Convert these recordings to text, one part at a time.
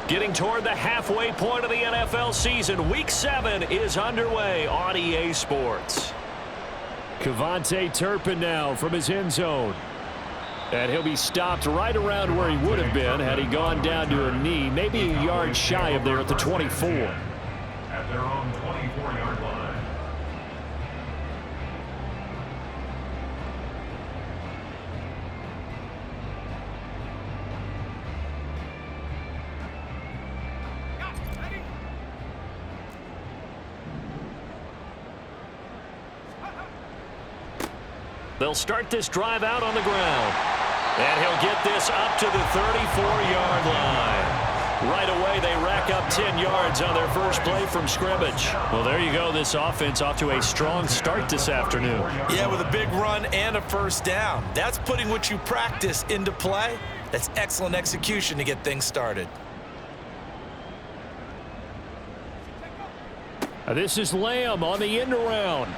Getting toward the halfway point of the NFL season, Week 7 is underway on EA Sports. Cavante Turpin now from his end zone. And he'll be stopped right around where he would have been had he gone down to a knee, maybe a yard shy of there at the 24. At their own 24-yard line. They'll start this drive out on the ground. And he'll get this up to the 34-yard line. Right away, they rack up 10 yards on their first play from scrimmage. Well, there you go. This offense off to a strong start this afternoon. Yeah, with a big run and a first down. That's putting what you practice into play. That's excellent execution to get things started. This is Lamb on the end around.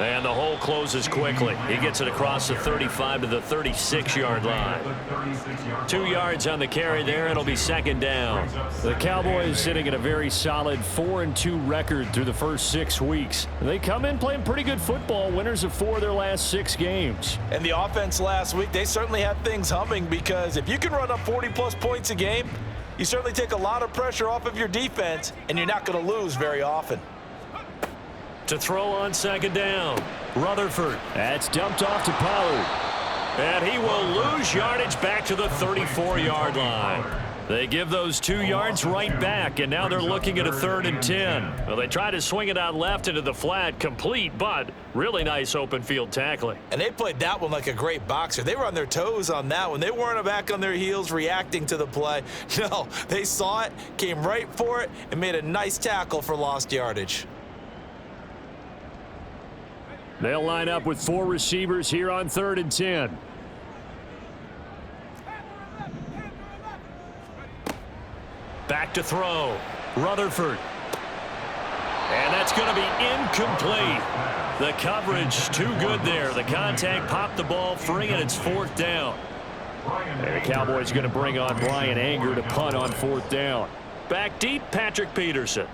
And the hole closes quickly. He gets it across the 35 to the 36-yard line. 2 yards on the carry there. It'll be second down. The Cowboys sitting at a very solid 4-2 record through the first 6 weeks. They come in playing pretty good football, winners of 4 of their last 6 games. And the offense last week, they certainly had things humming, because if you can run up 40-plus points a game, you certainly take a lot of pressure off of your defense, and you're not going to lose very often. To throw on second down, Rutherford. That's dumped off to Pollard. And he will lose yardage back to the 34-yard line. They give those 2 yards right back, and now they're looking at a 3rd and 10. Well, they try to swing it out left into the flat, complete, but really nice open field tackling. And they played that one like a great boxer. They were on their toes on that one. They weren't back on their heels reacting to the play. No, they saw it, came right for it, and made a nice tackle for lost yardage. They'll line up with 4 receivers here on 3rd and 10. Back to throw. Rutherford. And that's going to be incomplete. The coverage too good there. The contact popped the ball free, and it's 4th down. And the Cowboys are going to bring on Brian Anger to punt on 4th down. Back deep, Patrick Peterson.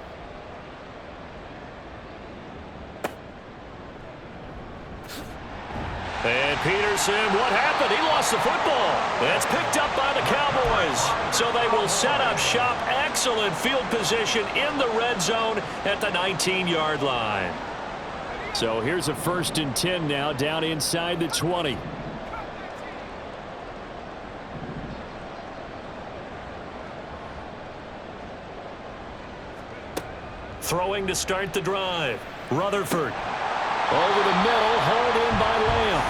And Peterson, what happened? He lost the football. That's picked up by the Cowboys. So they will set up shop. Excellent field position in the red zone at the 19-yard line. So here's a 1st and 10 now, down inside the 20. Throwing to start the drive. Rutherford. Over the middle, hauled in by Lamb.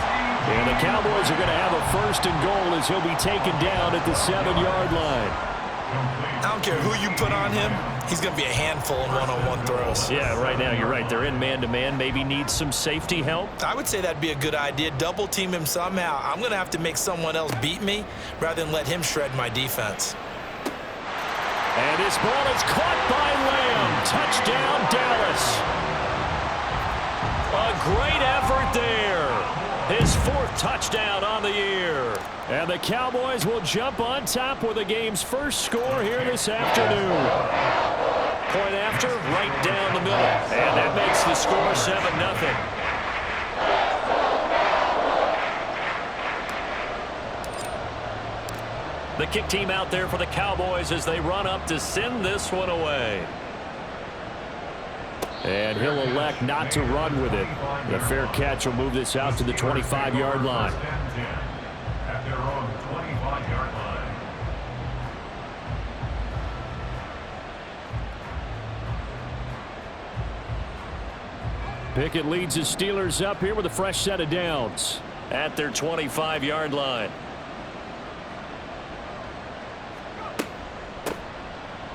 And the Cowboys are going to have a 1st and goal as he'll be taken down at the 7-yard line. I don't care who you put on him. He's going to be a handful in one-on-one throws. Yeah, right now you're right. They're in man-to-man. Maybe needs some safety help. I would say that'd be a good idea. Double team him somehow. I'm going to have to make someone else beat me rather than let him shred my defense. And this ball is caught by Lamb. Touchdown, Dallas. A great effort there. His 4th touchdown on the year. And the Cowboys will jump on top with the game's first score here this afternoon. Point after, right down the middle. And that makes the score 7-0. The kick team out there for the Cowboys as they run up to send this one away. And he'll elect not to run with it. The fair catch will move this out to the 25-yard line. At their own 25-yard line. Pickett leads his Steelers up here with a fresh set of downs. At their 25-yard line.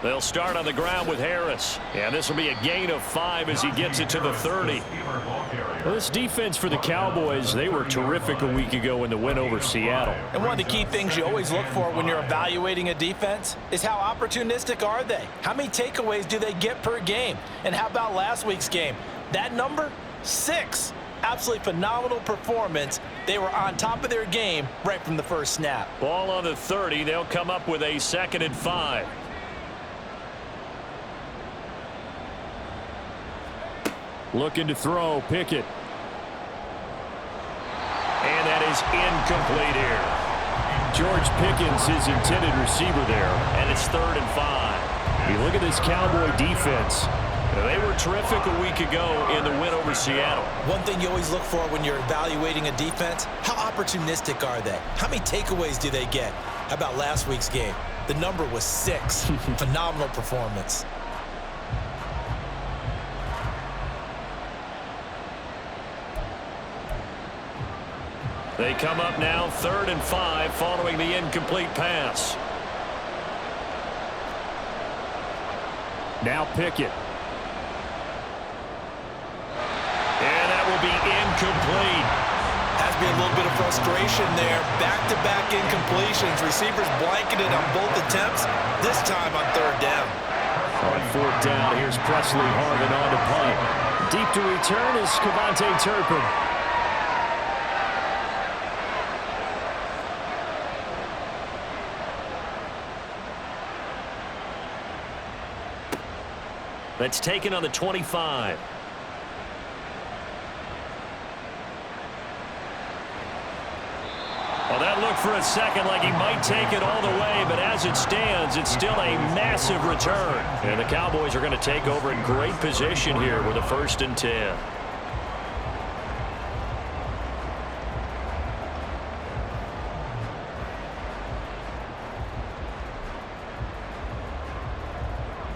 They'll start on the ground with Harris. And this will be a gain of 5 as he gets it to the 30. Well, this defense for the Cowboys, they were terrific a week ago in the win over Seattle. And one of the key things you always look for when you're evaluating a defense is how opportunistic are they? How many takeaways do they get per game? And how about last week's game? That number, 6. Absolutely phenomenal performance. They were on top of their game right from the first snap. Ball on the 30. They'll come up with a 2nd and 5. Looking to throw, Pickett. And that is incomplete here. George Pickens, his intended receiver there. And it's 3rd and 5. You look at this Cowboy defense. They were terrific a week ago in the win over Seattle. One thing you always look for when you're evaluating a defense, how opportunistic are they? How many takeaways do they get? How about last week's game? The number was 6. Phenomenal performance. They come up now 3rd and 5 following the incomplete pass. Now Pickett. And that will be incomplete. Has to be a little bit of frustration there. Back-to-back incompletions. Receivers blanketed on both attempts, this time on 3rd down. On 4th down, here's Presley Harvin on to punt. Deep to return is Cavante Turpin. That's taken on the 25. Well, that looked for a second like he might take it all the way, but as it stands, it's still a massive return. And the Cowboys are going to take over in great position here with a 1st and 10.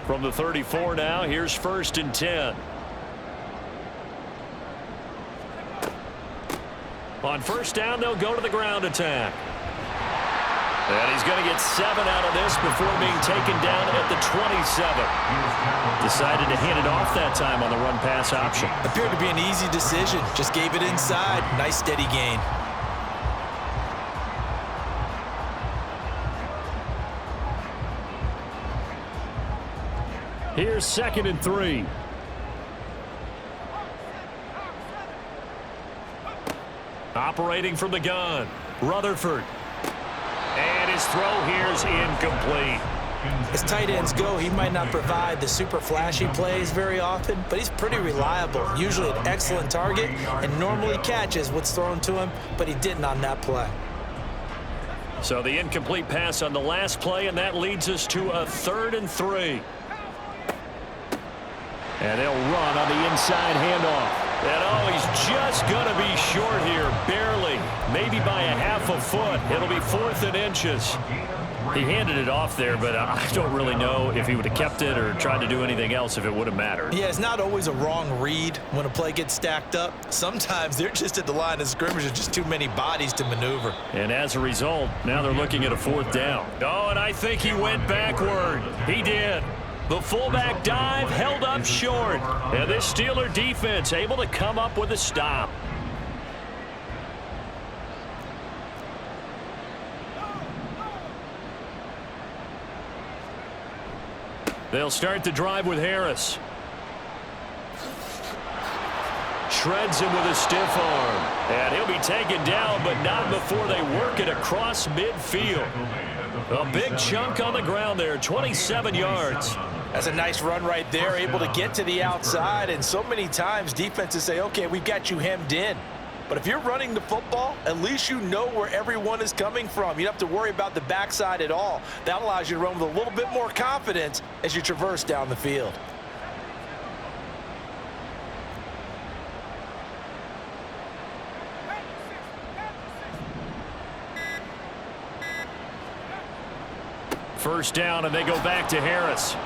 From the 34 now, here's 1st and 10. On 1st down, they'll go to the ground attack. And he's going to get 7 out of this before being taken down at the 27. Decided to hand it off that time on the run-pass option. Appeared to be an easy decision. Just gave it inside. Nice steady gain. Here's 2nd and 3. Operating from the gun, Rutherford. And his throw here is incomplete. As tight ends go, he might not provide the super flashy plays very often, but he's pretty reliable. Usually an excellent target and normally catches what's thrown to him, but he didn't on that play. So the incomplete pass on the last play, and that leads us to a 3rd and 3. And they'll run on the inside handoff. And oh, he's just going to be short here, barely, maybe by a half a foot. It'll be 4th and inches. He handed it off there, but I don't really know if he would have kept it or tried to do anything else if it would have mattered. Yeah, it's not always a wrong read when a play gets stacked up. Sometimes they're just at the line of scrimmage. There's just too many bodies to maneuver. And as a result, now they're looking at a 4th down. Oh, and I think he went backward. He did. The fullback dive held up short. And this Steeler defense able to come up with a stop. They'll start the drive with Harris. Shreds him with a stiff arm. And he'll be taken down, but not before they work it across midfield. A big chunk on the ground there, 27 yards. That's a nice run right there, able to get to the outside. And so many times defenses say, okay, we've got you hemmed in. But if you're running the football, at least you know where everyone is coming from. You don't have to worry about the backside at all. That allows you to run with a little bit more confidence as you traverse down the field. First down, and they go back to Harris.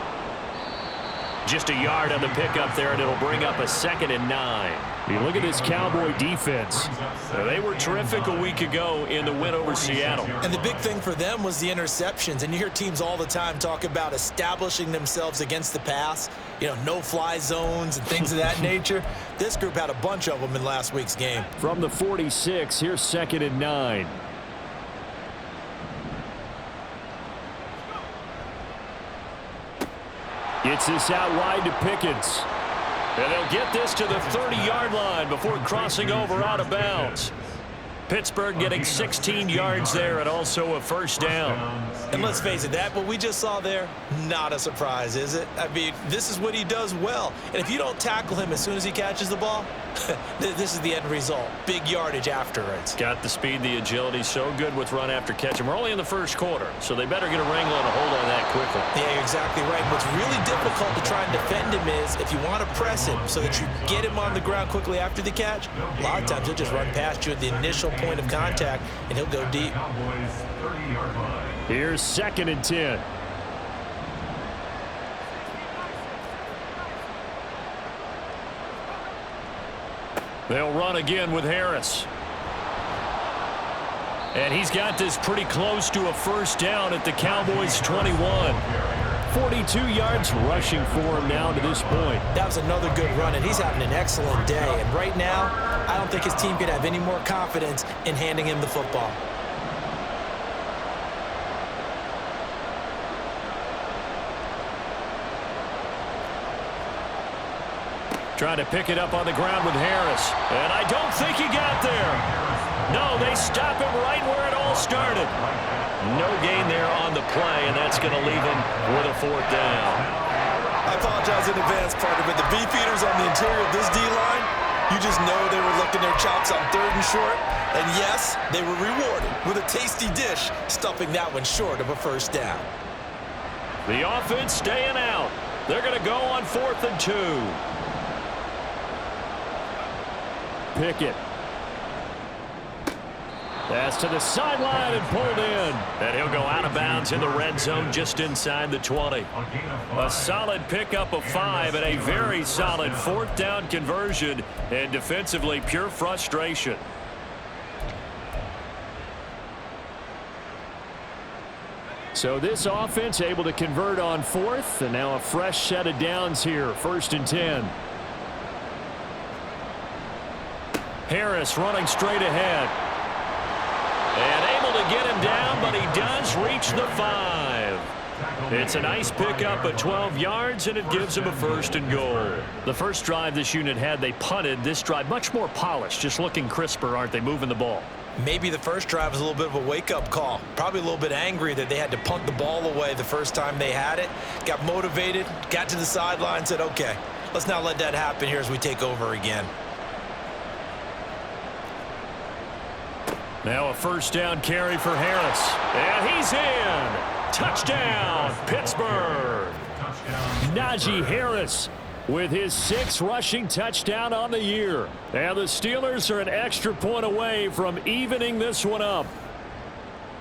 Just a yard on the pickup there, and it'll bring up a 2nd and 9. You look at this Cowboy defense. They were terrific a week ago in the win over Seattle. And the big thing for them was the interceptions. And you hear teams all the time talk about establishing themselves against the pass, no-fly zones and things of that nature. This group had a bunch of them in last week's game. From the 46, here's 2nd and 9. Gets this out wide to Pickens. And they'll get this to the 30-yard line before crossing over out of bounds. Pittsburgh getting 16 yards there and also a first down. And let's face it, that what we just saw there, not a surprise, is it? I mean, this is what he does well. And if you don't tackle him as soon as he catches the ball, this is the end result. Big yardage afterwards. Got the speed, the agility, so good with run after catch. And we're only in the first quarter, so they better get a wrangle and a hold on that quickly. Yeah, you're exactly right. What's really difficult to try and defend him is if you want to press him so that you get him on the ground quickly after the catch, a lot of times he'll just run past you at the initial point of contact, and he'll go deep. Here's 2nd and 10. They'll run again with Harris. And he's got this pretty close to a first down at the Cowboys' 21. 42 yards rushing for him now to this point. That was another good run, and he's having an excellent day. And right now, I don't think his team could have any more confidence in handing him the football. Trying to pick it up on the ground with Harris. And I don't think he got there. No, they stop him right where it all started. No gain there on the play, and that's going to leave him with a 4th down. I apologize in advance, partner, but the beefeaters on the interior of this D-line, you just know they were licking their chops on 3rd and short. And yes, they were rewarded with a tasty dish, stuffing that one short of a first down. The offense staying out. They're going to go on 4th and 2. Pickett. Pass to the sideline and pulled in. And he'll go out of bounds in the red zone just inside the 20. A solid pickup of 5 and a very solid 4th down conversion. And defensively, pure frustration. So this offense able to convert on 4th, and now a fresh set of downs here. 1st and 10. Harris running straight ahead. And able to get him down, but he does reach the 5. It's a nice pickup at 12 yards, and it gives him a 1st and goal. The first drive this unit had, they punted. This drive much more polished, just looking crisper, aren't they, moving the ball? Maybe the first drive was a little bit of a wake-up call. Probably a little bit angry that they had to punt the ball away the first time they had it. Got motivated, got to the sideline, said, okay, let's not let that happen here as we take over again. Now a first down carry for Harris. And he's in. Touchdown, Pittsburgh. Najee Harris with his 6th rushing touchdown on the year. And the Steelers are an extra point away from evening this one up.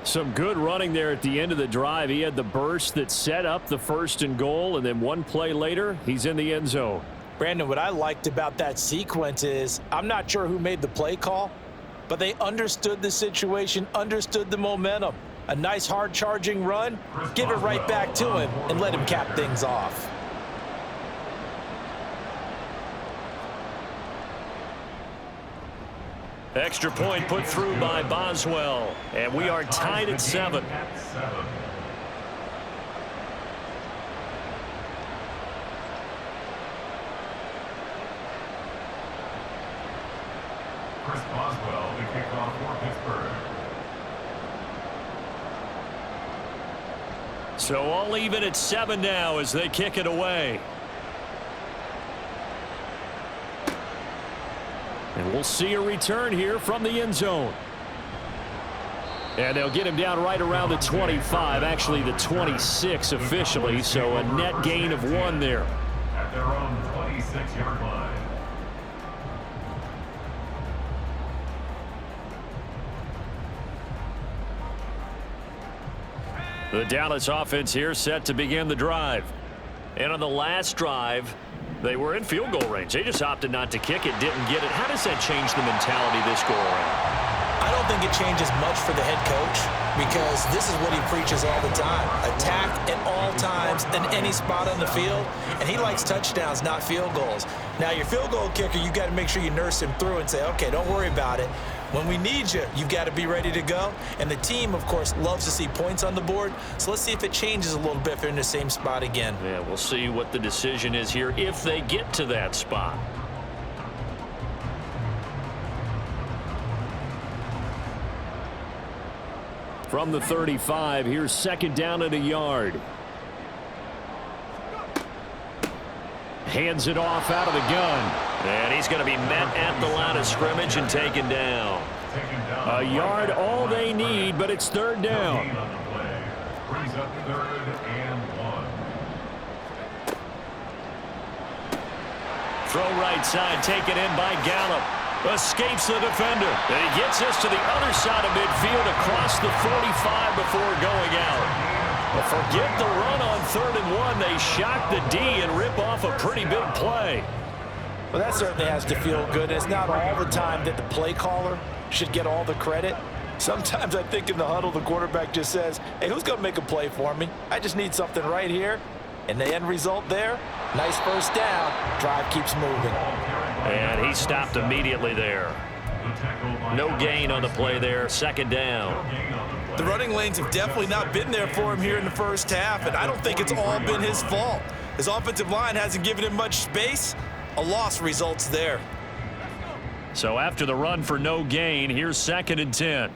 Some good running there at the end of the drive. He had the burst that set up the 1st and goal, and then one play later, he's in the end zone. Brandon, what I liked about that sequence is I'm not sure who made the play call, but they understood the situation, understood the momentum. A nice hard-charging run, give it right back to him, and let him cap things off. Extra point put through by Boswell. And we are tied at 7. Chris Boswell, the kickoff for Pittsburgh. So all even at 7 now as they kick it away. And we'll see a return here from the end zone. And they'll get him down right around the 25, actually the 26 officially, so a net gain of 1 there. At their own 26-yard line. The Dallas offense here set to begin the drive. And on the last drive, they were in field goal range. They just opted not to kick it, didn't get it. How does that change the mentality this go around? I don't think it changes much for the head coach because this is what he preaches all the time. Attack at all times in any spot on the field, and he likes touchdowns, not field goals. Now, your field goal kicker, you got to make sure you nurse him through and say, okay, don't worry about it. When we need you, you've got to be ready to go. And the team, of course, loves to see points on the board. So let's see if it changes a little bit if they're in the same spot again. Yeah, we'll see what the decision is here if they get to that spot. From the 35, here's second down and a yard. Hands it off out of the gun. And he's going to be met at the line of scrimmage and taken down. A yard all they need, but it's third down. Brings up 3rd and 1. Throw right side, taken in by Gallup. Escapes the defender. And he gets this to the other side of midfield across the 45 before going out. But forget the run on 3rd and 1. They shock the D and rip off a pretty big play. Well, that certainly has to feel good. It's not all the time that the play caller should get all the credit. Sometimes I think in the huddle, the quarterback just says, hey, who's going to make a play for me? I just need something right here. And the end result there, nice first down. Drive keeps moving. And he stopped immediately there. No gain on the play there. Second down. The running lanes have definitely not been there for him here in the first half, and I don't think it's all been his fault. His offensive line hasn't given him much space. A loss results there. So after the run for no gain, here's 2nd and 10.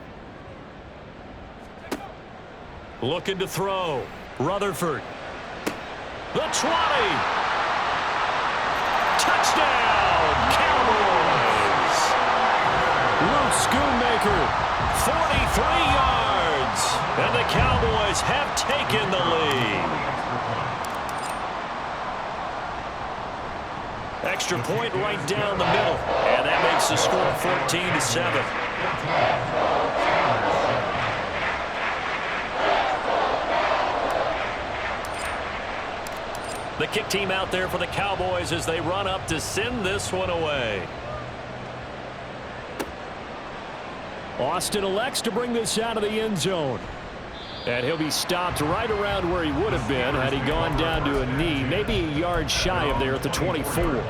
Looking to throw. Rutherford. The 20. Touchdown, Cowboys. Luke Schoonmaker. 43 yards. And the Cowboys have taken the lead. Extra point right down the middle. And that makes the score 14-7. The kick team out there for the Cowboys as they run up to send this one away. Austin elects to bring this out of the end zone. And he'll be stopped right around where he would have been had he gone down to a knee, maybe a yard shy of there at the 24.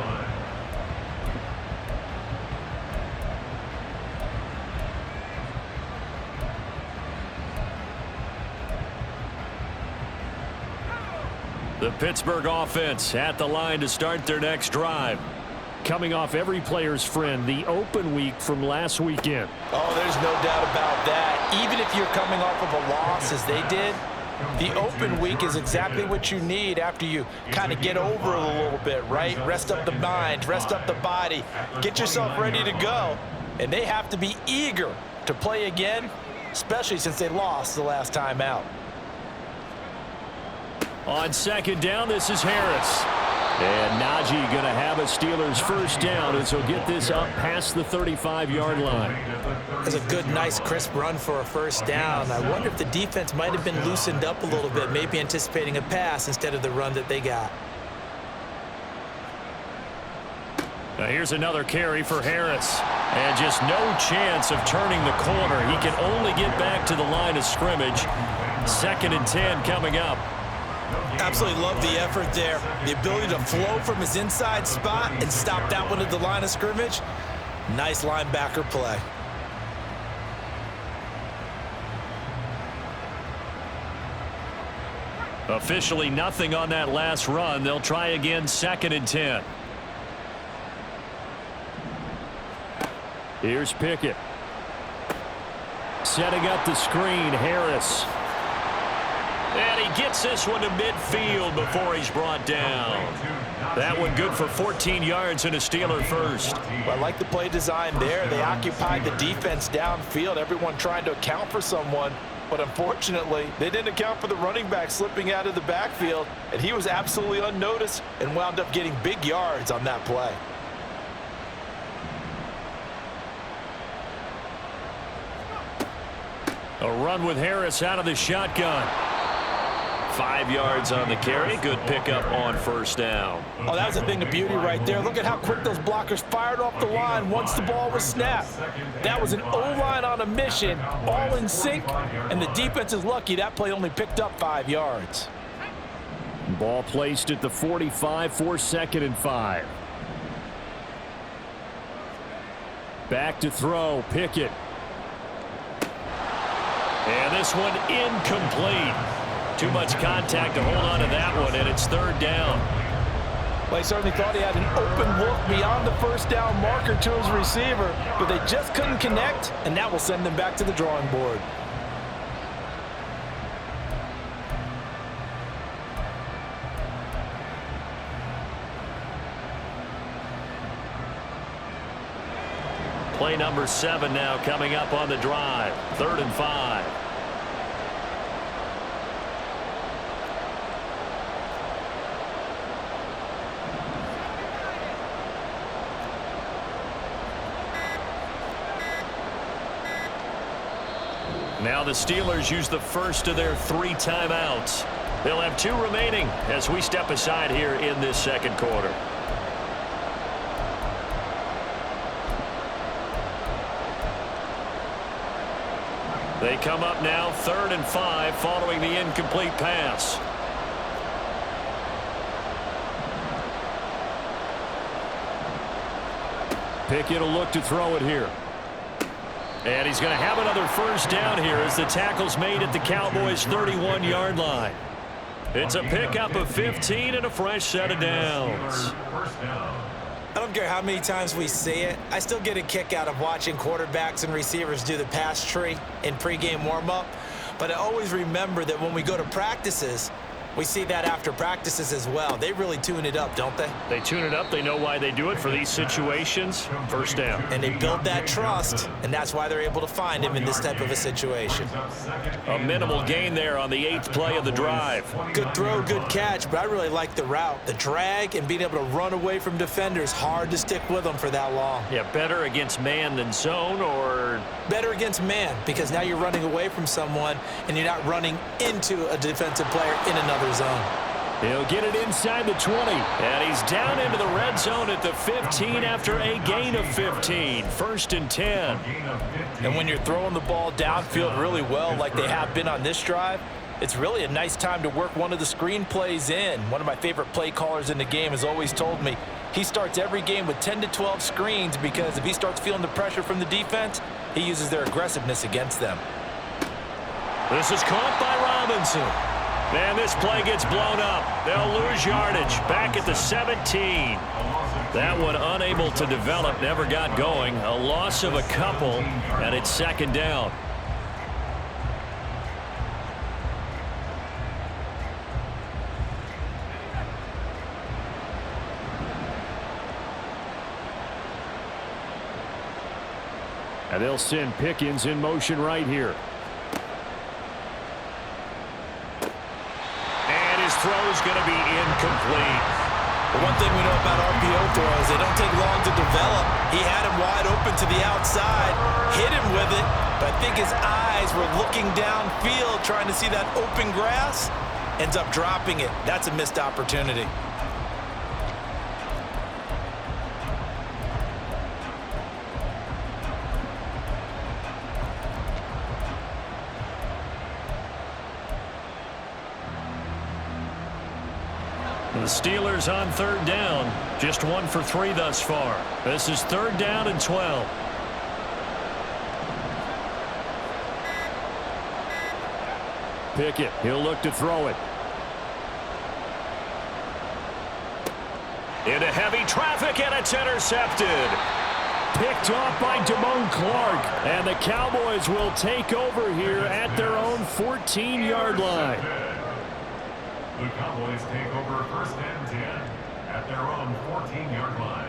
The Pittsburgh offense at the line to start their next drive. Coming off every player's friend, the open week from last weekend. Oh, there's no doubt about that. Even if you're coming off of a loss as they did, the open week is exactly what you need after you kind of get over a little bit, right? Rest up the mind, rest up the body, get yourself ready to go. And they have to be eager to play again, especially since they lost the last time out. On second down, this is Harris. And Najee going to have a Steelers first down as he'll get this up past the 35-yard line. That's a good, nice, crisp run for a first down. I wonder if the defense might have been loosened up a little bit, maybe anticipating a pass instead of the run that they got. Now here's another carry for Harris. And just no chance of turning the corner. He can only get back to the line of scrimmage. 2nd and 10 coming up. Absolutely love the effort there. The ability to flow from his inside spot and stop that one at the line of scrimmage. Nice linebacker play. Officially nothing on that last run. They'll try again 2nd and 10. Here's Pickett. Setting up the screen, Harris. And he gets this one to midfield before he's brought down. That one good for 14 yards and a Steeler first. Well, I like the play design there. They occupied the defense downfield, everyone trying to account for someone. But unfortunately, they didn't account for the running back slipping out of the backfield, and he was absolutely unnoticed and wound up getting big yards on that play. A run with Harris out of the shotgun. 5 yards on the carry. Good pickup on first down. Oh, that was a thing of beauty right there. Look at how quick those blockers fired off the line once the ball was snapped. That was an O-line on a mission, all in sync, and the defense is lucky that play only picked up 5 yards. Ball placed at the 45 for 2nd and 5. Back to throw, Pickett. And this one incomplete. Too much contact to hold on to that one, and it's 3rd down. Well, he certainly thought he had an open look beyond the first down marker to his receiver, but they just couldn't connect, and that will send them back to the drawing board. Play number 7 now coming up on the drive. 3rd and 5. Now the Steelers use the first of their 3 timeouts. They'll have 2 remaining as we step aside here in this second quarter. They come up now 3rd and 5 following the incomplete pass. Pickett will look to throw it here. And he's going to have another first down here as the tackle's made at the Cowboys' 31-yard line. It's a pickup of 15 and a fresh set of downs. I don't care how many times we see it. I still get a kick out of watching quarterbacks and receivers do the pass tree in pregame warm-up. But I always remember that when we go to practices, we see that after practices as well. They really tune it up, don't they? They tune it up. They know why they do it for these situations. First down. And they build that trust, and that's why they're able to find him in this type of a situation. A minimal gain there on the 8th play of the drive. Good throw, good catch, but I really like the route. The drag and being able to run away from defenders, hard to stick with them for that long. Yeah, better against man than zone, or? Better against man, because now you're running away from someone, and you're not running into a defensive player in another zone. He'll get it inside the 20. And he's down into the red zone at the 15 after a gain of 15. 1st and 10. And when you're throwing the ball downfield really well like they have been on this drive, it's really a nice time to work one of the screen plays in. One of my favorite play callers in the game has always told me he starts every game with 10 to 12 screens because if he starts feeling the pressure from the defense, he uses their aggressiveness against them. This is caught by Robinson. And this play gets blown up. They'll lose yardage back at the 17. That one unable to develop, never got going. A loss of a couple, and it's 2nd down. And they'll send Pickens in motion right here. Throw's going to be incomplete. The one thing we know about RPO throws, they don't take long to develop. He had him wide open to the outside, hit him with it, but I think his eyes were looking downfield trying to see that open grass, ends up dropping it. That's a missed opportunity. The Steelers on 3rd down. Just 1 for 3 thus far. This is 3rd down and 12. Pickett, he'll look to throw it. Into heavy traffic, and it's intercepted. Picked off by Damone Clark. And the Cowboys will take over here at their own 14-yard line. The Cowboys take over 1st and 10 at their own 14-yard line.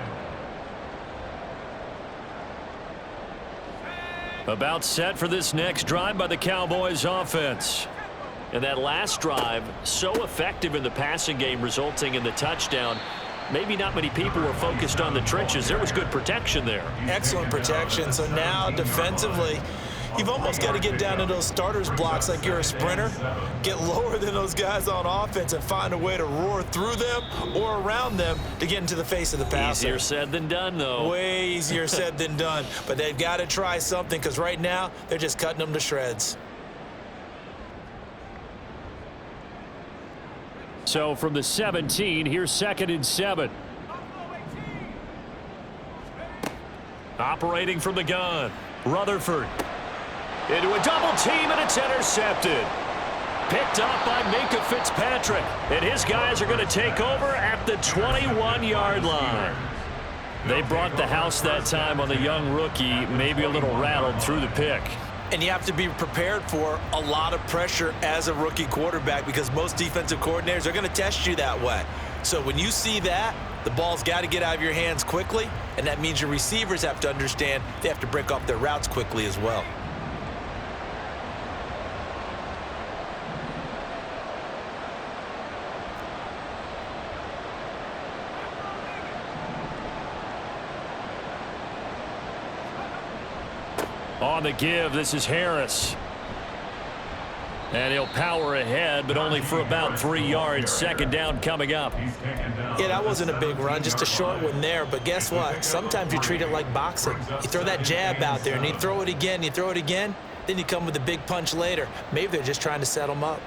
About set for this next drive by the Cowboys offense. And that last drive, so effective in the passing game, resulting in the touchdown. Maybe not many people were focused on the trenches. There was good protection there. Excellent protection. So now defensively, you've almost got to get down to those starters blocks like you're a sprinter. Get lower than those guys on offense and find a way to roar through them or around them to get into the face of the passer. Easier said than done, though. Way easier said than done. But they've got to try something because right now they're just cutting them to shreds. So from the 17, here's 2nd and 7. Operating from the gun, Rutherford. Into a double team, and it's intercepted. Picked up by Minka Fitzpatrick. And his guys are going to take over at the 21-yard line. They brought the house that time on the young rookie, maybe a little rattled through the pick. And you have to be prepared for a lot of pressure as a rookie quarterback because most defensive coordinators are going to test you that way. So when you see that, The ball's got to get out of your hands quickly, and that means your receivers have to understand they have to break off their routes quickly as well. On the give, this is Harris. And he'll power ahead, but only for about 3 yards. Second down coming up. Yeah, that wasn't a big run, just a short one there. But guess what? Sometimes you treat it like boxing. You throw that jab out there, and you throw it again, then you come with a big punch later. Maybe they're just trying to set them up.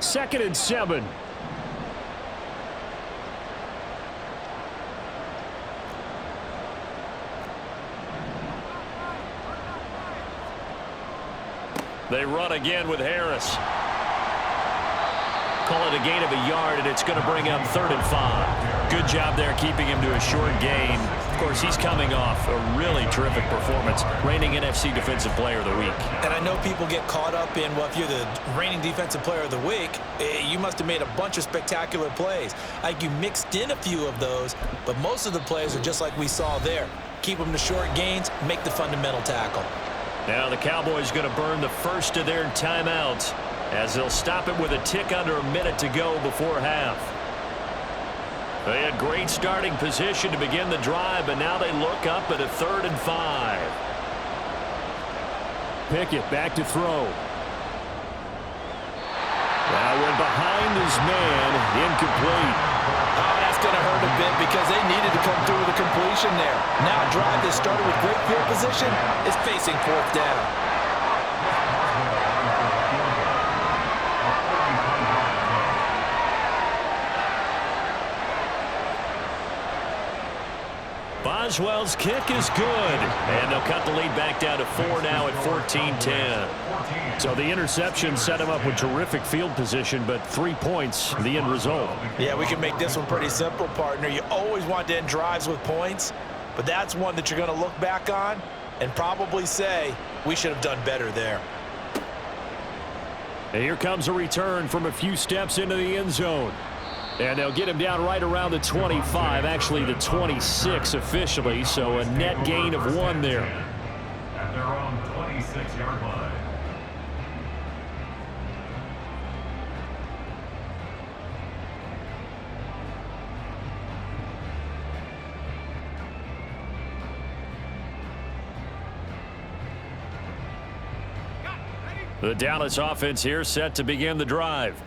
Second and 7. They run again with Harris. Call it a gain of a yard, and it's going to bring up 3rd and 5. Good job there keeping him to a short gain. Of course, he's coming off a really terrific performance, reigning NFC Defensive Player of the Week. And I know people get caught up in, well, if you're the reigning Defensive Player of the Week, you must have made a bunch of spectacular plays. Like you mixed in a few of those, but most of the plays are just like we saw there. Keep them to short gains, make the fundamental tackle. Now the Cowboys going to burn the first of their timeouts as they'll stop it with a tick under a minute to go before half. They had great starting position to begin the drive, but now they look up at a 3rd and 5. Pickett back to throw. That went behind his man, incomplete. Oh, that's going to hurt a bit because they needed to come through with a completion there. Now a drive that started with great field position is facing 4th down. Boswell's kick is good, and they'll cut the lead back down to 4 now at 14-10. So the interception set him up with terrific field position, but 3 points, the end result. Yeah, we can make this one pretty simple, partner. You always want to end drives with points, but that's one that you're going to look back on and probably say, we should have done better there. And here comes a return from a few steps into the end zone. And they'll get him down right around the 25, actually the 26 officially, so a net gain of 1 there. At their own 26-yard line. The Dallas offense here set to begin the drive.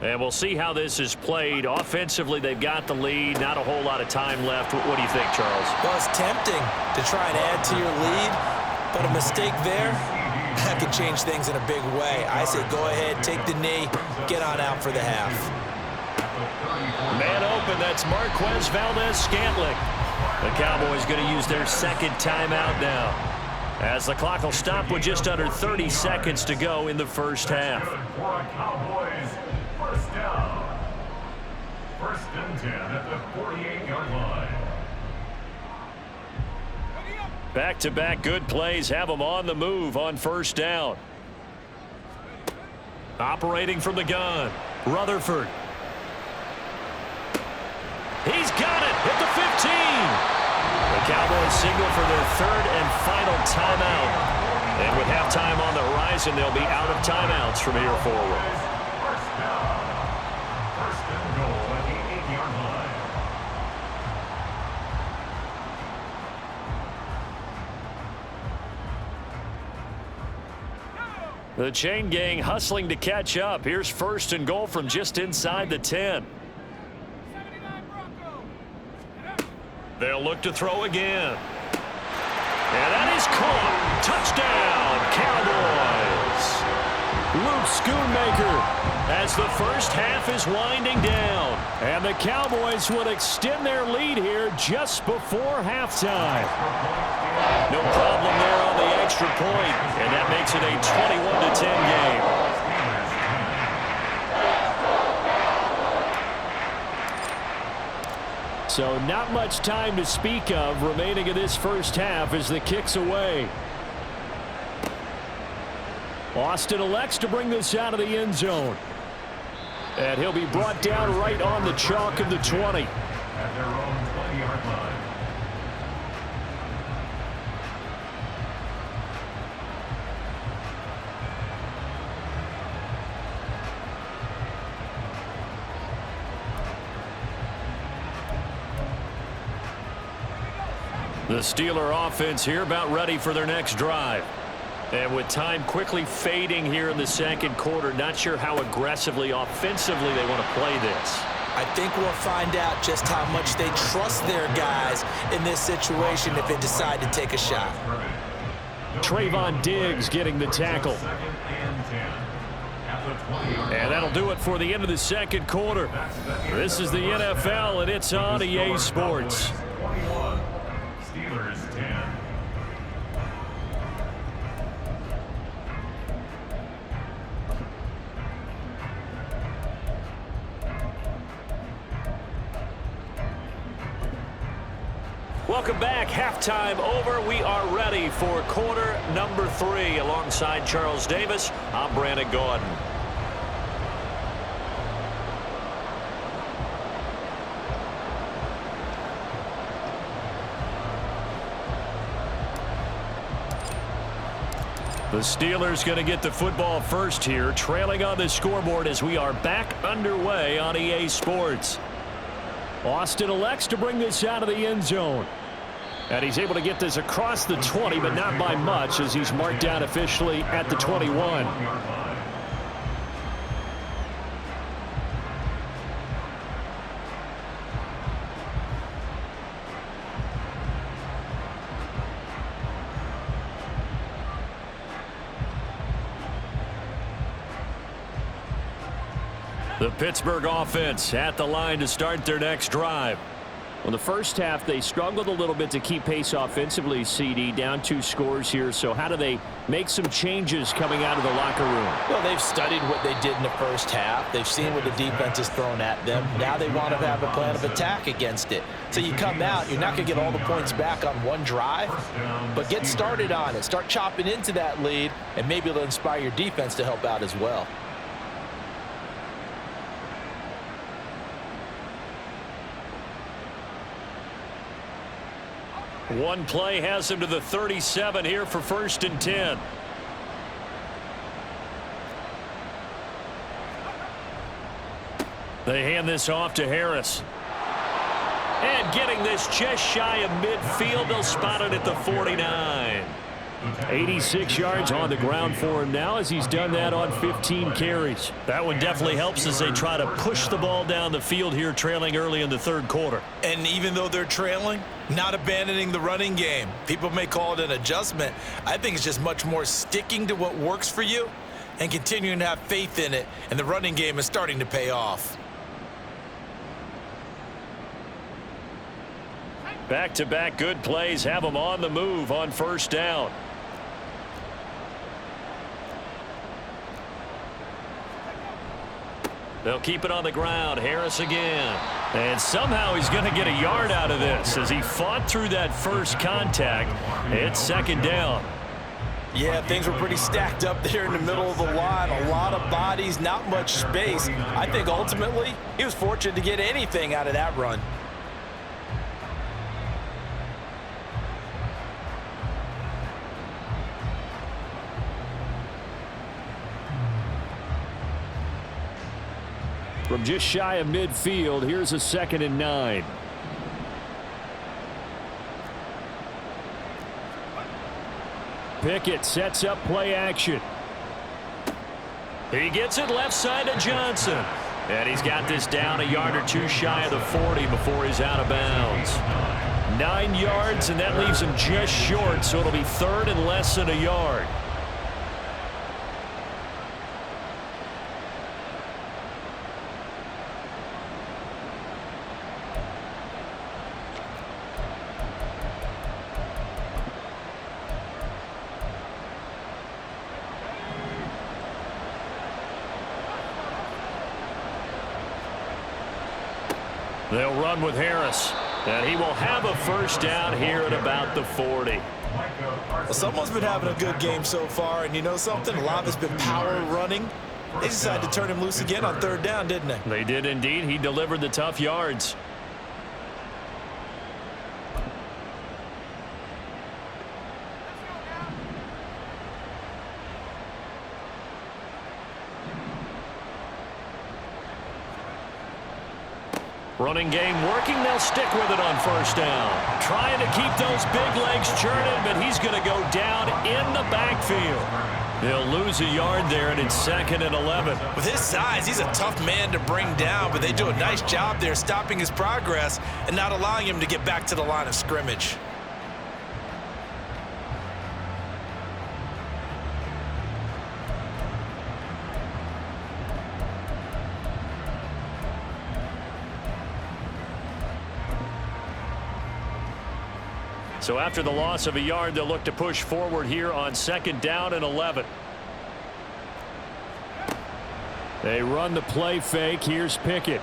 And we'll see how this is played. Offensively, they've got the lead. Not a whole lot of time left. What do you think, Charles? Well, it's tempting to try and add to your lead, but a mistake there, that could change things in a big way. I say go ahead, take the knee, get on out for the half. Man open, that's Marquez Valdez-Scantling. The Cowboys going to use their 2nd timeout now, as the clock will stop with just under 30 seconds to go in the first half. First down. 1st and 10 at the 48-yard line. Back-to-back good plays have them on the move on 1st down. Operating from the gun, Rutherford. He's got it at the 15. The Cowboys signal for their 3rd and final timeout. And with halftime on the horizon, they'll be out of timeouts from here forward. The chain gang hustling to catch up. Here's 1st and goal from just inside the 10. They'll look to throw again. And that is caught. Touchdown, Cowboys. Luke Schoonmaker as the first half is winding down. And the Cowboys would extend their lead here just before halftime. No problem there on the extra point, and that makes it a 21-10 game. So not much time to speak of remaining in this first half as the kick's away. Austin elects to bring this out of the end zone. And he'll be brought down right on the chalk of the 20. At their own 20-yard line. The Steeler offense here about ready for their next drive. And with time quickly fading here in the second quarter, not sure how aggressively, offensively they want to play this. I think we'll find out just how much they trust their guys in this situation if they decide to take a shot. Trayvon Diggs getting the tackle. And that'll do it for the end of the second quarter. This is the NFL, and it's on EA Sports. Steelers 10. Welcome back. Halftime over. We are ready for quarter number 3. Alongside Charles Davis, I'm Brandon Gordon. The Steelers going to get the football first here, trailing on the scoreboard as we are back underway on EA Sports. Austin elects to bring this out of the end zone. And he's able to get this across the 20, but not by much, as he's marked down officially at the 21. The Pittsburgh offense at the line to start their next drive. Well, the first half, they struggled a little bit to keep pace offensively, CD, down 2 scores here. So how do they make some changes coming out of the locker room? Well, they've studied what they did in the first half. They've seen what the defense has thrown at them. Now they want to have a plan of attack against it. So you come out, you're not going to get all the points back on one drive, but get started on it. Start chopping into that lead, and maybe it'll inspire your defense to help out as well. One play has him to the 37 here for 1st and 10. They hand this off to Harris. And getting this just shy of midfield, they'll spot it at the 49. 86 yards on the ground for him now, as he's done that on 15 carries. That one definitely helps as they try to push the ball down the field here, trailing early in the third quarter. And even though they're trailing, not abandoning the running game. People may call it an adjustment. I think it's just much more sticking to what works for you and continuing to have faith in it, and the running game is starting to pay off. Back-to-back good plays have them on the move on 1st down. They'll keep it on the ground. Harris again. And somehow he's going to get a yard out of this as he fought through that first contact. It's 2nd down. Yeah, things were pretty stacked up there in the middle of the line. A lot of bodies, not much space. I think ultimately he was fortunate to get anything out of that run. From just shy of midfield, here's a 2nd and 9. Pickett sets up play action. He gets it left side to Johnson. And he's got this down a yard or 2 shy of the 40 before he's out of bounds. 9 yards, and that leaves him just short, so it'll be 3rd and less than a yard. They'll run with Harris, and he will have a 1st down here at about the 40. Well, someone's been having a good game so far, and you know something? A lot of it's been power running. They decided to turn him loose again on third down, didn't they? They did indeed. He delivered the tough yards. Running game working. They'll stick with it on first down. Trying to keep those big legs churning, but he's going to go down in the backfield. He'll lose a yard there, and it's 2nd and 11. With his size, he's a tough man to bring down, but they do a nice job there stopping his progress and not allowing him to get back to the line of scrimmage. So after the loss of a yard, they'll look to push forward here on 2nd down and 11. They run the play fake. Here's Pickett.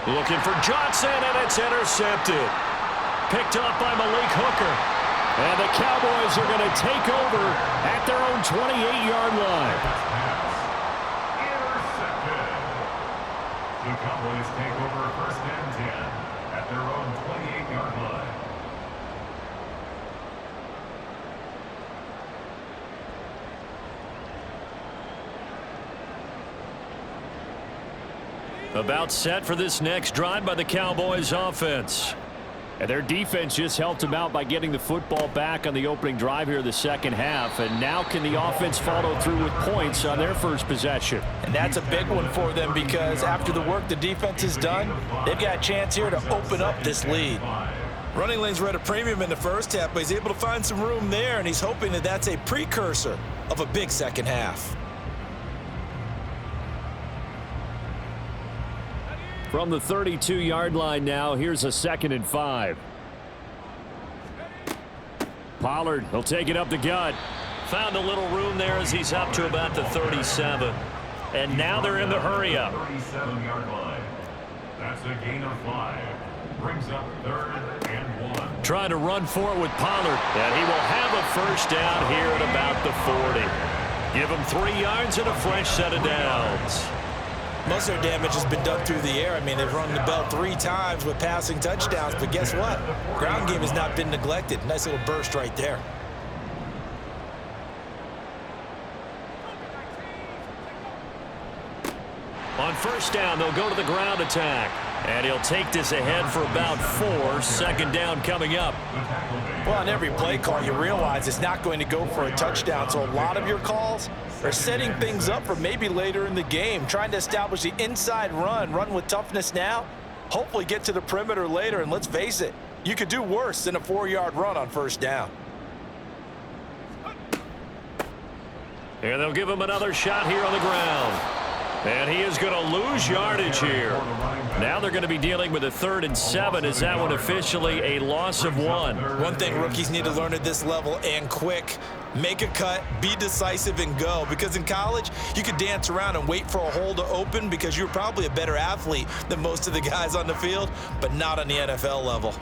Looking for Johnson, and it's intercepted. Picked up by Malik Hooker. And the Cowboys are going to take over at their own 28-yard line. Intercepted. The Cowboys take over 1st and 10 at their own 28-yard line. About set for this next drive by the Cowboys offense. And their defense just helped them out by getting the football back on the opening drive here in the second half. And now can the offense follow through with points on their first possession? And that's a big one for them because after the work the defense has done, they've got a chance here to open up this lead. Running lanes were at a premium in the first half, but he's able to find some room there, and he's hoping that that's a precursor of a big second half. From the 32-yard line now, here's a 2nd and 5. Pollard, he'll take it up the gut. Found a little room there as he's up to about the 37. And now they're in the hurry up. 37-yard line. That's a gain of 5. Brings up 3rd and 1. Trying to run for it with Pollard. And he will have a first down here at about the 40. Give him 3 yards and a fresh set of downs. Most of their damage has been done through the air. I mean, they've rung the bell 3 times with passing touchdowns, but guess what? Ground game has not been neglected. Nice little burst right there. On first down, they'll go to the ground attack. And he'll take this ahead for about 4. 2nd down coming up. Well, on every play call, you realize it's not going to go for a touchdown. So a lot of your calls are setting things up for maybe later in the game, trying to establish the inside run with toughness now, hopefully get to the perimeter later. And let's face it, you could do worse than a 4-yard run on first down. And they'll give him another shot here on the ground. And he is going to lose yardage here. Now they're going to be dealing with a 3rd and 7. Is that one officially a loss of 1? One thing rookies need to learn at this level, and quick, make a cut, be decisive, and go. Because in college, you could dance around and wait for a hole to open because you're probably a better athlete than most of the guys on the field, but not on the NFL level.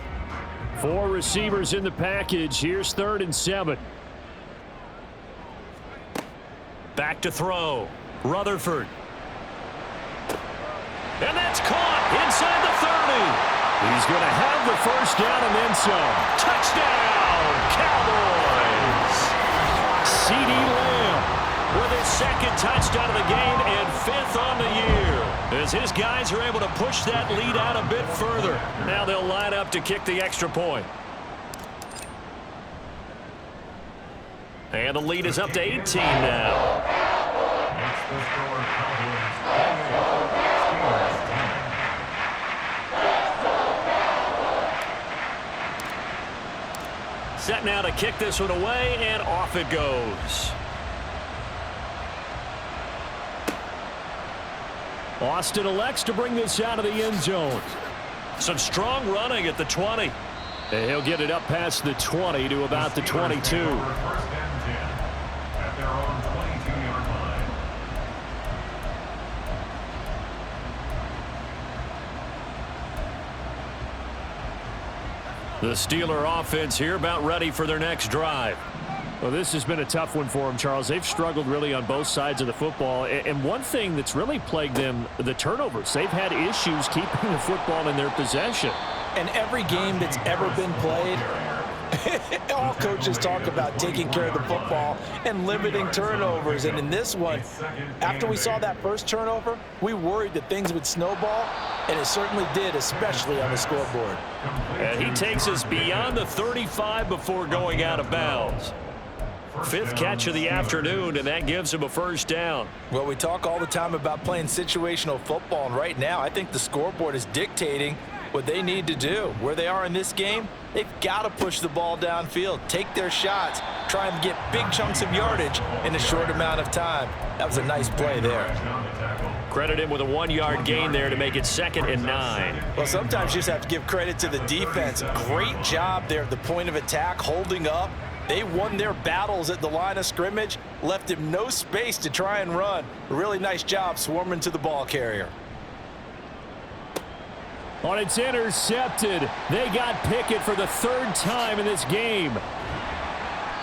4 receivers in the package. Here's 3rd and 7. Back to throw. Rutherford. And that's caught inside the 30. He's going to have the first down and then some. Touchdown, Cowboys. CeeDee Lamb With his 2nd touchdown of the game and 5th on the year. As his guys are able to push that lead out a bit further. Now they'll line up to kick the extra point. And the lead is up to 18 now. Makes the score Cowboys 28, Steelers 10. Set now to kick this one away, and off it goes. Austin elects to bring this out of the end zone. Some strong running at the 20. And he'll get it up past the 20 to about the 22. 1st and 10 at their own 22-yard line. The Steeler offense here about ready for their next drive. Well, this has been a tough one for them, Charles. They've struggled really on both sides of the football. And one thing that's really plagued them, the turnovers. They've had issues keeping the football in their possession. And every game that's ever been played, all coaches talk about taking care of the football and limiting turnovers. And in this one, after we saw that first turnover, we worried that things would snowball, and it certainly did, especially on the scoreboard. And he takes us beyond the 35 before going out of bounds. Fifth catch of the afternoon, and that gives him a first down. Well, we talk all the time about playing situational football, and right now I think the scoreboard is dictating what they need to do. Where they are in this game, they've got to push the ball downfield, take their shots, try and get big chunks of yardage in a short amount of time. That was a nice play there. Credit him with a 1-yard gain there to make it 2nd and 9. Well, sometimes you just have to give credit to the defense. Great job there at the point of attack, holding up. They won their battles at the line of scrimmage, left him no space to try and run. A really nice job swarming to the ball carrier. On its intercepted. They got Pickett for the 3rd time in this game.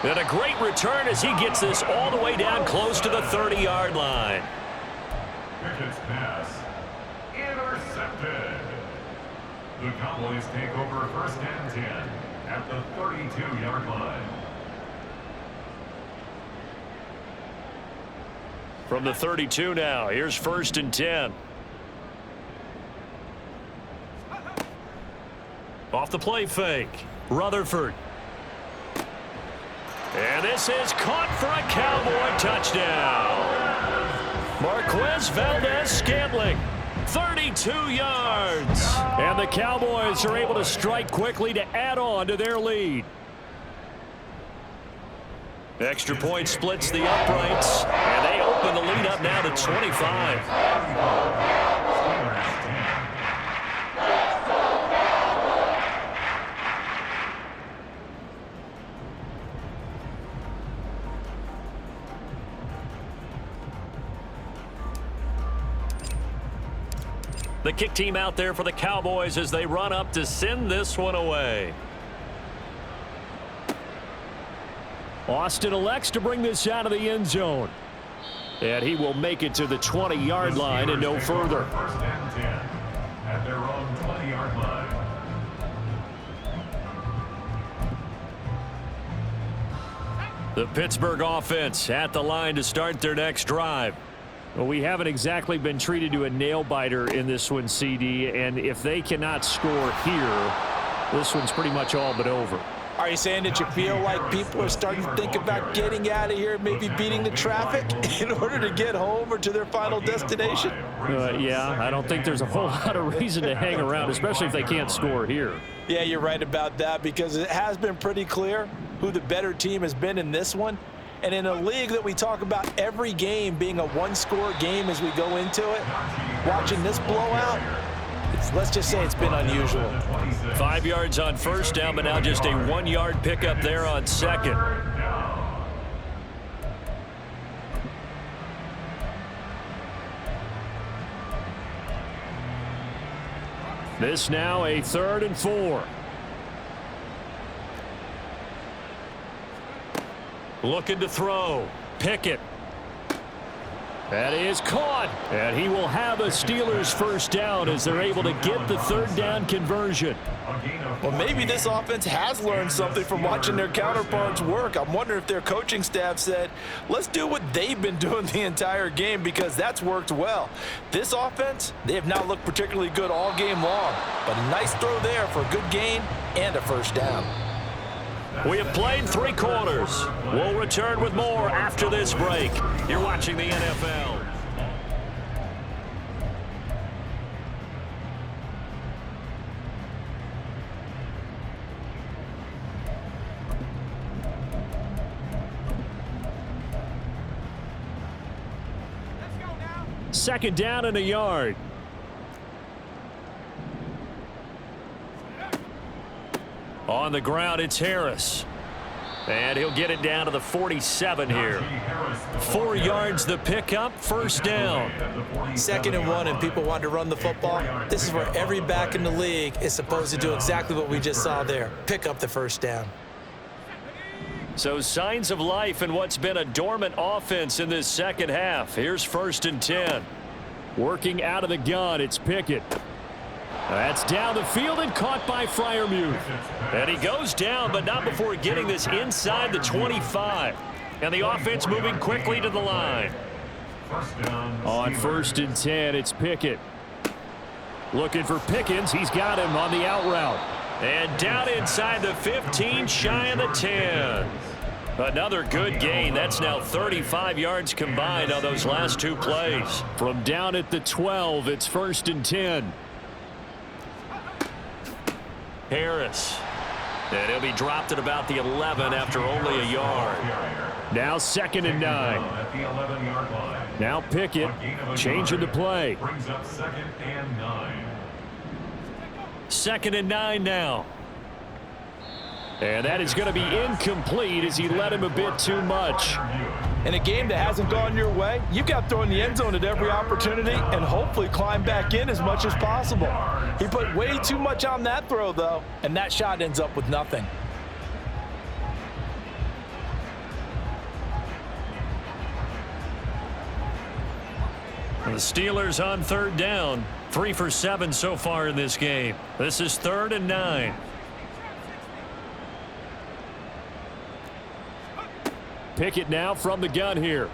And a great return as he gets this all the way down close to the 30-yard line. Pickett's pass intercepted. The Cowboys take over 1st and 10 at the 32-yard line. From the 32 now, here's 1st and 10. Off the play fake, Rutherford. And this is caught for a Cowboy touchdown. Marquez Valdez-Scantling, 32 yards. And the Cowboys are able to strike quickly to add on to their lead. Extra point splits the uprights, and they open the lead up now to 25. The kick team out there for the Cowboys as they run up to send this one away. Austin elects to bring this out of the end zone. And he will make it to the 20-yard line and no further. 1st and 10 at their own 20-yard line. The Pittsburgh offense at the line to start their next drive. Well, we haven't exactly been treated to a nail-biter in this one, CD. And if they cannot score here, this one's pretty much all but over. Are you saying that you feel like people are starting to think about getting out of here, maybe beating the traffic in order to get home or to their final destination? Yeah, I don't think there's a whole lot of reason to hang around, especially if they can't score here. Yeah, you're right about that, because it has been pretty clear who the better team has been in this one. And in a league that we talk about every game being a one-score game as we go into it, watching this blowout, let's just say it's been unusual. 5 yards on 1st down, but now just a 1-yard pickup there on 2nd. This now a 3rd and 4. Looking to throw. Pickett. That is caught. And he will have a Steelers first down as they're able to get the 3rd down conversion. Well, maybe this offense has learned something from watching their counterparts work. I'm wondering if their coaching staff said, let's do what they've been doing the entire game, because that's worked well. This offense, they have not looked particularly good all game long, but a nice throw there for a good gain and a first down. We have played 3 quarters. We'll return with more after this break. You're watching the NFL. Second down and a yard. On the ground, it's Harris. And he'll get it down to the 47 here. 4 yards the pickup, first down. 2nd and 1, and people want to run the football. This is where every back in the league is supposed to do exactly what we just saw there. Pick up the first down. So signs of life in what's been a dormant offense in this second half. Here's 1st and 10. Working out of the gun, it's Pickett. That's down the field and caught by Freiermuth. And he goes down, but not before getting this inside the 25. And the offense moving quickly to the line. On 1st and 10, it's Pickett. Looking for Pickens. He's got him on the out route. And down inside the 15, shy of the 10. Another good gain. That's now 35 yards combined on those last 2 plays. From down at the 12, it's 1st and 10. Harris. And he'll be dropped at about the 11 after only a yard. Now 2nd and 9. Now Pickett changing the play. Brings up 2nd and 9. 2nd and 9 now. And that is going to be incomplete as he led him a bit too much. In a game that hasn't gone your way, you've got to throw in the end zone at every opportunity and hopefully climb back in as much as possible. He put way too much on that throw, though, and that shot ends up with nothing. The Steelers on 3rd down. 3 for 7 so far in this game. This is 3rd and 9. Pickett now from the gun here.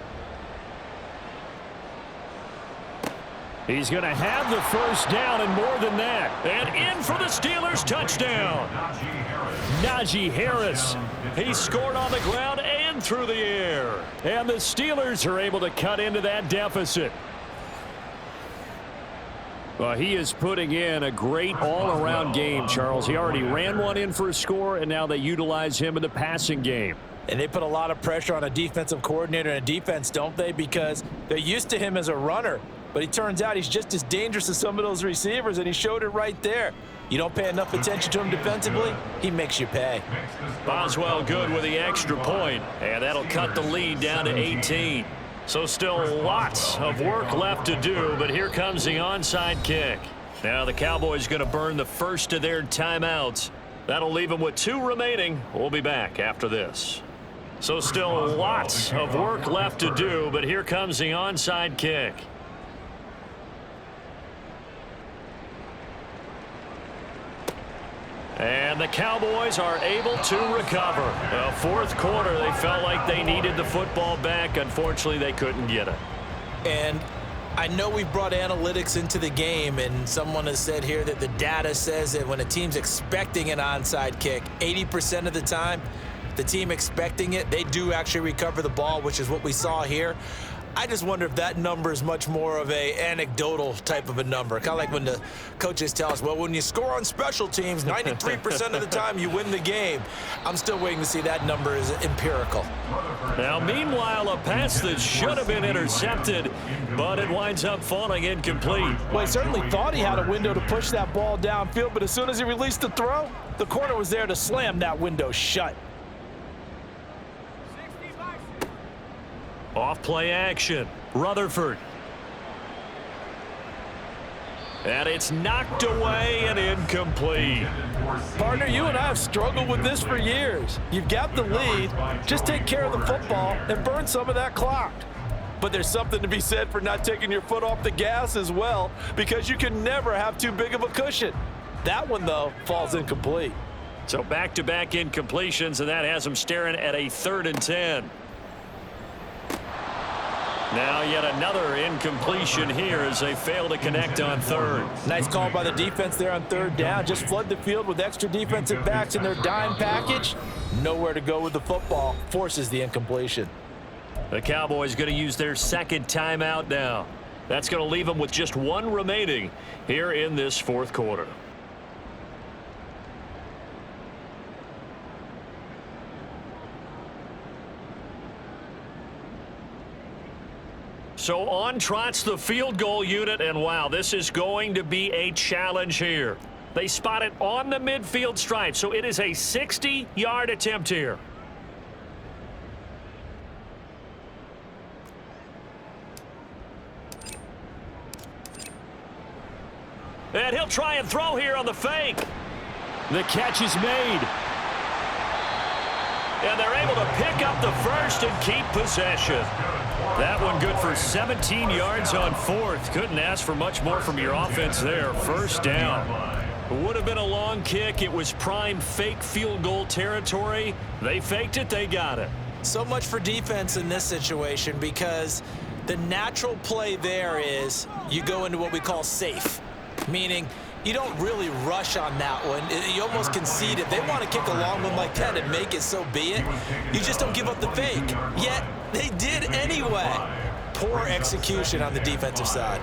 He's going to have the first down and more than that. And in for the Steelers touchdown. Najee Harris. He scored on the ground and through the air. And the Steelers are able to cut into that deficit. Well, he is putting in a great all-around game, Charles. He already ran one in for a score, and now they utilize him in the passing game. And they put a lot of pressure on a defensive coordinator and a defense, don't they? Because they're used to him as a runner. But it turns out he's just as dangerous as some of those receivers, and he showed it right there. You don't pay enough attention to him defensively, he makes you pay. Boswell good with the extra point, and that'll cut the lead down to 18. So still lots of work left to do, but here comes the onside kick. Now the Cowboys going to burn the first of their timeouts. That'll leave them with 2 remaining. We'll be back after this. So still lots of work left to do, but here comes the onside kick. And the Cowboys are able to recover. The 4th quarter, they felt like they needed the football back. Unfortunately, they couldn't get it. And I know we've brought analytics into the game, and someone has said here that the data says that when a team's expecting an onside kick, 80% of the time, the team expecting it, they do actually recover the ball, which is what we saw here. I just wonder if that number is much more of a anecdotal type of a number. Kind of like when the coaches tell us, well, when you score on special teams, 93% of the time you win the game. I'm still waiting to see that number is empirical. Now, meanwhile, a pass that should have been intercepted, but it winds up falling incomplete. Well, he certainly thought he had a window to push that ball downfield, but as soon as he released the throw, the corner was there to slam that window shut. Off play action. Rutherford. And it's knocked away and incomplete. Partner, you and I have struggled with this for years. You've got the lead. Just take care of the football and burn some of that clock. But there's something to be said for not taking your foot off the gas as well, because you can never have too big of a cushion. That one, though, falls incomplete. So back-to-back incompletions, and that has them staring at a 3rd and 10. Now yet another incompletion here as they fail to connect on 3rd. Nice call by the defense there on 3rd down. Just flood the field with extra defensive backs in their dime package. Nowhere to go with the football. Forces the incompletion. The Cowboys going to use their 2nd timeout now. That's going to leave them with just 1 remaining here in this 4th quarter. So on trots the field goal unit, and wow, this is going to be a challenge here. They spot it on the midfield stripe, so it is a 60-yard attempt here. And he'll try and throw here on the fake. The catch is made. And they're able to pick up the first and keep possession. That one good for 17 yards on fourth. Couldn't ask for much more from your offense there. First down. Would have been a long kick. It was prime fake field goal territory. They faked it. They got it. So much for defense in this situation, because the natural play there is you go into what we call safe, meaning you don't really rush on that one. You almost concede. If they want to kick a long one like that and make it, so be it. You just don't give up the fake. Yet they did anyway. Poor execution on the defensive side.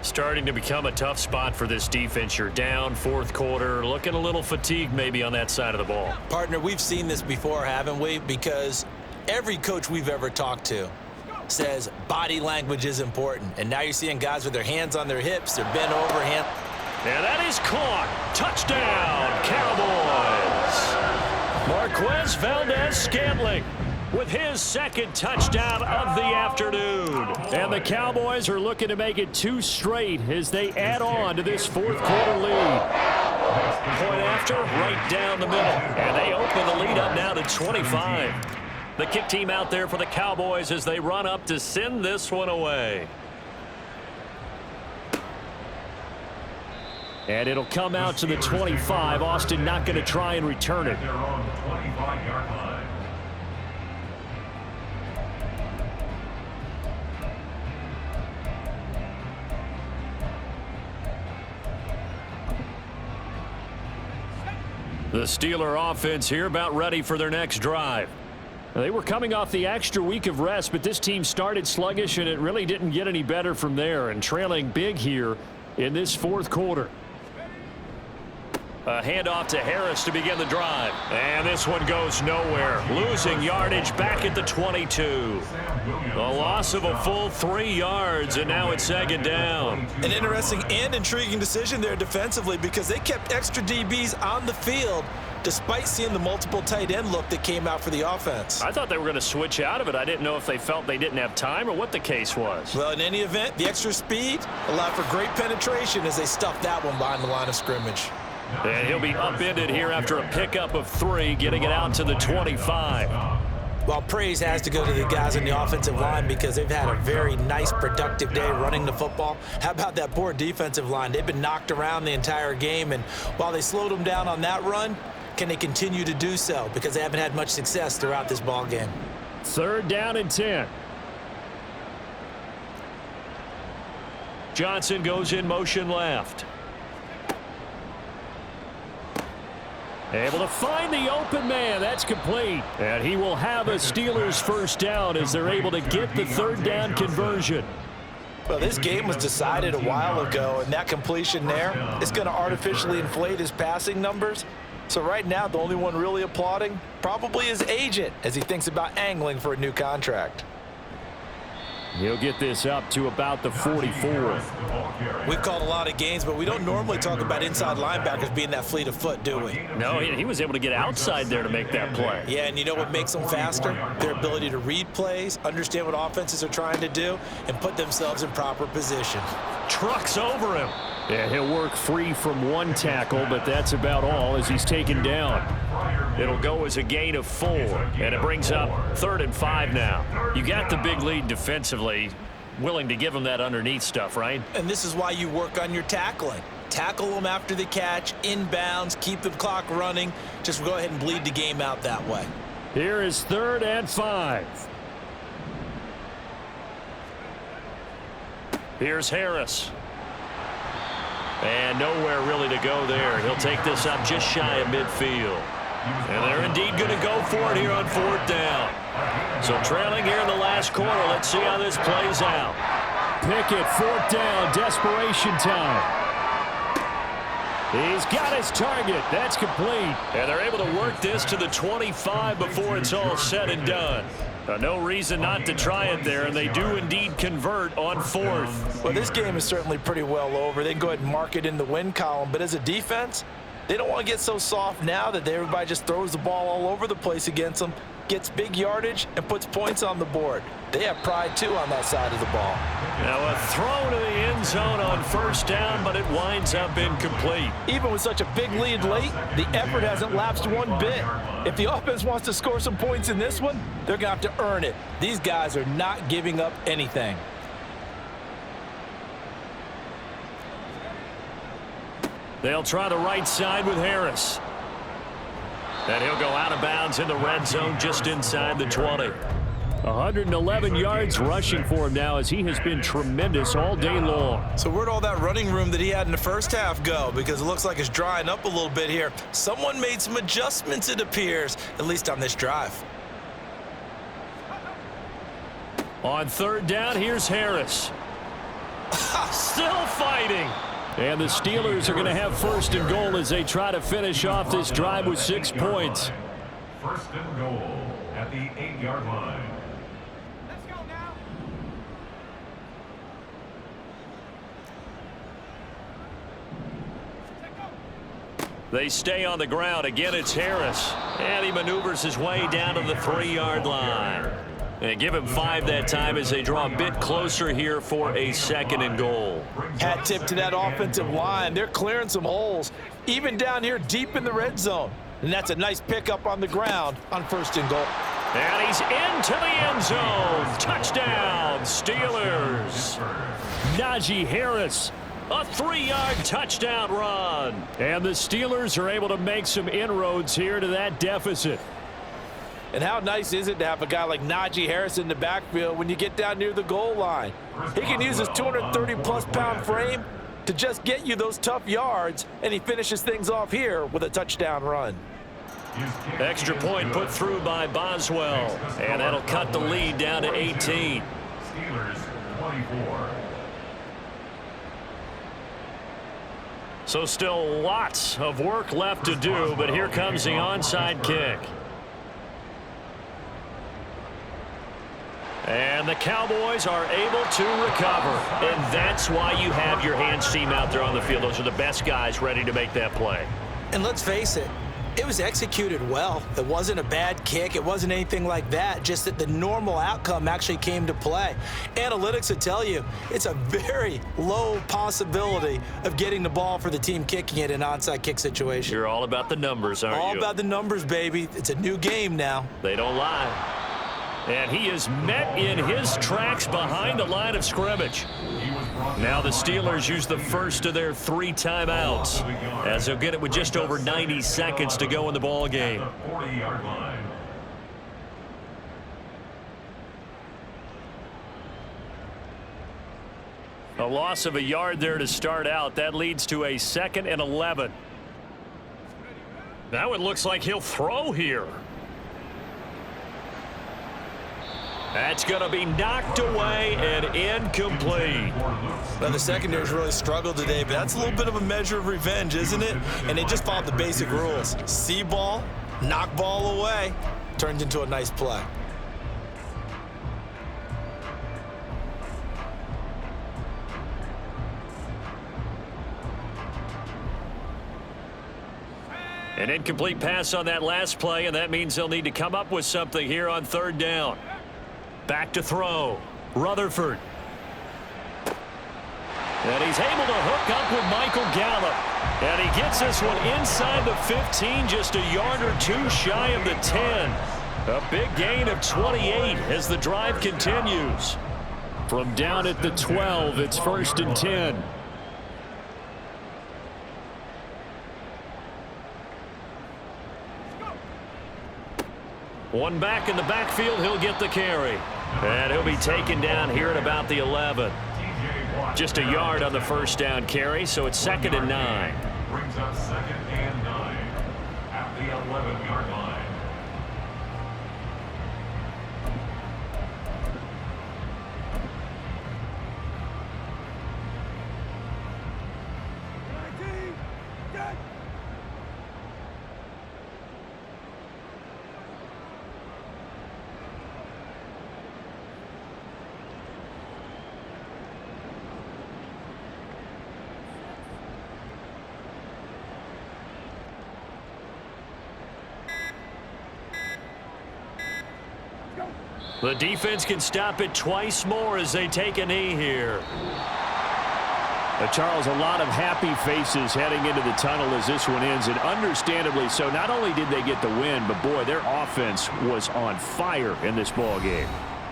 Starting to become a tough spot for this defense. You're down fourth quarter, looking a little fatigued maybe on that side of the ball. Partner, we've seen this before, haven't we? Because every coach we've ever talked to says body language is important. And now you're seeing guys with their hands on their hips, they're bent over, hand. And that is caught. Touchdown, Cowboys. Marquez Valdez-Scantling with his second touchdown of the afternoon. And the Cowboys are looking to make it 2 straight as they add on to this fourth quarter lead. Point after, right down the middle. And they open the lead up now to 25. The kick team out there for the Cowboys as they run up to send this one away. And it'll come out to the 25. Austin not going to try and return it. The Steeler offense here about ready for their next drive. They were coming off the extra week of rest, but this team started sluggish, and it really didn't get any better from there, and trailing big here in this fourth quarter. A handoff to Harris to begin the drive. And this one goes nowhere. Losing yardage back at the 22. A loss of a full 3 yards, and now it's second down. An interesting and intriguing decision there defensively, because they kept extra DBs on the field despite seeing the multiple tight end look that came out for the offense. I thought they were going to switch out of it. I didn't know if they felt they didn't have time or what the case was. Well, in any event, the extra speed allowed for great penetration as they stuffed that one behind the line of scrimmage. And he'll be upended here after a pickup of 3, getting it out to the 25. Well, praise has to go to the guys on the offensive line, because they've had a very nice, productive day running the football. How about that poor defensive line? They've been knocked around the entire game, and while they slowed them down on that run, can they continue to do so? Because they haven't had much success throughout this ball game. 3rd down and 10. Johnson goes in motion left. Able to find the open man. That's complete. And he will have a Steelers first down as they're able to get the 3rd down conversion. Well, this game was decided a while ago, and that completion there is going to artificially inflate his passing numbers. So right now, the only one really applauding probably his agent as he thinks about angling for a new contract. He'll get this up to about the 44. We've called a lot of games, but we don't normally talk about inside linebackers being that fleet of foot, do we? No, he was able to get outside there to make that play. Yeah, and you know what makes them faster? Their ability to read plays, understand what offenses are trying to do, and put themselves in proper position. Trucks over him. Yeah, he'll work free from 1 tackle, but that's about all as he's taken down. It'll go as a gain of 4, and it brings up 3rd and 5 now. You got the big lead defensively, willing to give them that underneath stuff, right? And this is why you work on your tackling. Tackle them after the catch, inbounds, keep the clock running. Just go ahead and bleed the game out that way. Here is 3rd and 5. Here's Harris. And nowhere really to go there. He'll take this up just shy of midfield. And they're indeed going to go for it here on 4th down. So trailing here in the last quarter. Let's see how this plays out. Pickett, 4th down, desperation time. He's got his target. That's complete. And they're able to work this to the 25 before it's all said and done. No reason not to try it there, and they do indeed convert on 4th. Well, this game is certainly pretty well over. They can go ahead and mark it in the win column, but as a defense, they don't want to get so soft now that everybody just throws the ball all over the place against them. gets big yardage, and puts points on the board. They have pride, too, on that side of the ball. Now a throw to the end zone on first down, but it winds up incomplete. Even with such a big lead late, the effort hasn't lapsed one bit. If the offense wants to score some points in this one, they're going to have to earn it. These guys are not giving up anything. They'll try the right side with Harris. And he'll go out of bounds in the red zone just inside the 20. 111 yards rushing for him now as he has been tremendous all day long. So where'd all that running room that he had in the first half go? Because it looks like it's drying up a little bit here. Someone made some adjustments, it appears, at least on this drive. On third down, here's Harris. Still fighting. And the Steelers are going to have first and goal as they try to finish off this drive with 6 points. First and goal at the 8-yard line. Let's go now. They stay on the ground. Again, it's Harris. And he maneuvers his way down to the 3-yard line. And give him 5 that time as they draw a bit closer here for a second and goal. Hat tip to that offensive line. They're clearing some holes, even down here deep in the red zone. And that's a nice pickup on the ground on first and goal. And he's into the end zone. Touchdown, Steelers. Najee Harris, a 3-yard touchdown run. And the Steelers are able to make some inroads here to that deficit. And how nice is it to have a guy like Najee Harris in the backfield when you get down near the goal line? He can use his 230-plus pound frame to just get you those tough yards, and he finishes things off here with a touchdown run. Extra point put through by Boswell, and that'll cut the lead down to 18. Steelers 24. So still lots of work left to do, but here comes the onside kick. And the Cowboys are able to recover. And that's why you have your hands team out there on the field. Those are the best guys ready to make that play. And let's face it, it was executed well. It wasn't a bad kick. It wasn't anything like that. Just that the normal outcome actually came to play. Analytics will tell you it's a very low possibility of getting the ball for the team kicking it in an onside kick situation. You're all about the numbers, aren't you? All about the numbers, baby. It's a new game now. They don't lie. And he is met in his tracks behind the line of scrimmage. Now the Steelers use the first of their 3 timeouts as they'll get it with just over 90 seconds to go in the ball game. 40-yard line. A loss of a yard there to start out. That leads to a 2nd and 11. Now it looks like he'll throw here. That's going to be knocked away and incomplete. Now, the secondary's really struggled today, but that's a little bit of a measure of revenge, isn't it? And they just followed the basic rules. See ball, knock ball away, turns into a nice play. An incomplete pass on that last play, and that means they'll need to come up with something here on 3rd down. Back to throw. Rutherford. And he's able to hook up with Michael Gallup. And he gets this one inside the 15, just a yard or 2 shy of the 10. A big gain of 28 as the drive continues. From down at the 12, it's 1st and 10. One back in the backfield, he'll get the carry. And he'll be taken down here at about the 11. Just a yard on the first down carry, so it's 2nd and 9. Brings up 2nd and 9 at the 11-yard line. The defense can stop it twice more as they take a knee here. Charles, a lot of happy faces heading into the tunnel as this one ends, and understandably so. Not only did they get the win, but boy, their offense was on fire in this ball game.